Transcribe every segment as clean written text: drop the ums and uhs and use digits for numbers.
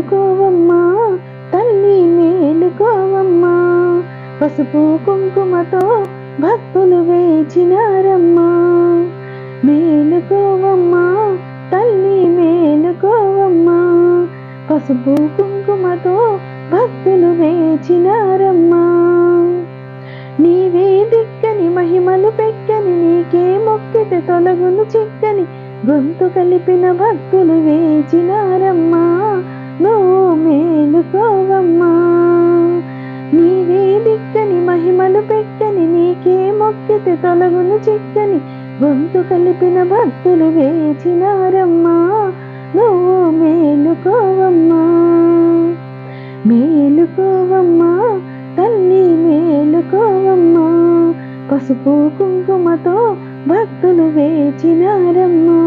మేలుకోవమ్మా తల్లి మేలుకోవమ్మా, పసుపు కుంకుమతో భక్తులు వేచినారమ్మా. మేలుకోవమ్మా తల్లి మేలుకోవమ్మా, పసుపు కుంకుమతో భక్తులు వేచినారమ్మా. నీవే దిక్కని మహిమలు పెక్కని, నీకే మొక్కితే తొలగును చిక్కని, గొంతు కలిపిన భక్తులు వేచినారమ్మా. నువ్వు మేలుకోవమ్మా. నీవే దిక్కని మహిమలు పెక్కని, నీకే మొక్కితే తొలగును చిక్కని, గొంతు కలిపిన భక్తులు వేచినారమ్మా. నువ్వు మేలుకోవమ్మా. మేలుకోవమ్మా తల్లి మేలుకోవమ్మా, పసుపు కుంకుమతో భక్తులు వేచినారమ్మా.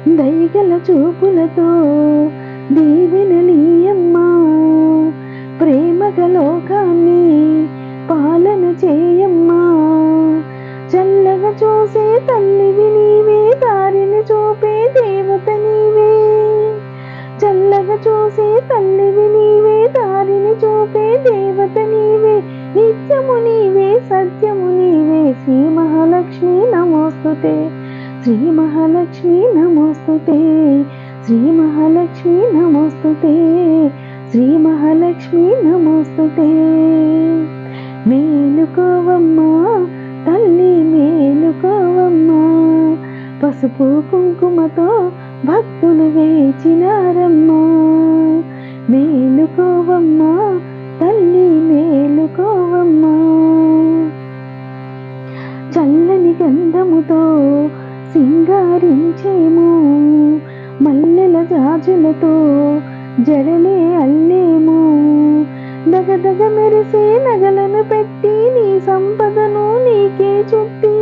దయగల చూపులతో దీవెనలీయమ్మా, ప్రేమగ లోకాన్ని పాలన చేయమ్మా. చల్లగా చూసే తల్లివి నీవే, దారిని చూపే దేవత నీవే. చల్లగా చూసే తల్లివి నీవే, దారిని చూపే దేవత నీవే. నిత్యము నీవే, సత్యము నీవే, శ్రీ మహాలక్ష్మి నమోస్తుతే. శ్రీ మహాలక్ష్మి నమోస్తుతే. శ్రీ మహాలక్ష్మి నమోస్తుతే. శ్రీ మహాలక్ష్మి నమోస్తుతే. మేలుకోవమ్మా తల్లి మేలుకోవమ్మా, పసుపు కుంకుమతో భక్తులు వేచినారమ్మా. మేలుకోవమ్మా తల్లి మేలుకోవమ్మా. చల్లని గంధముతో సింగారించేము, మల్లెల జాజులతో జడలే అల్లేము. దగదగ మెరిసే నగలను పెట్టి, నీ సంపదను నీకే చుట్టి.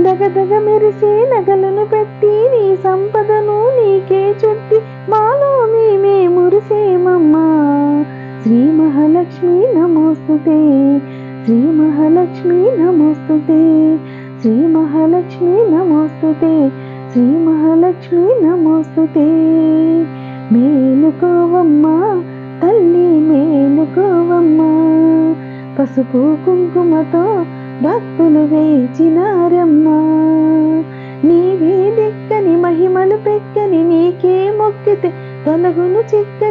దగదగ మెరిసే నగలను పెట్టి, నీ సంపదను నీకే చుట్టి, మాలో మేమే మురిసేమమ్మా. శ్రీ మహాలక్ష్మి నమోస్తుతే. శ్రీ మహాలక్ష్మి నమోస్తుతే. శ్రీ మహాలక్ష్మి నమోస్తుతే. శ్రీ మహాలక్ష్మి నమోస్తుతే. మేలుకోవమ్మా తల్లి మేలుకోవమ్మా, పసుపు కుంకుమతో భక్తులు వేచినారమ్మా. నీవే దిక్కని మహిమలు పెక్కని, నీకే మొక్కితే తొలగును చిక్క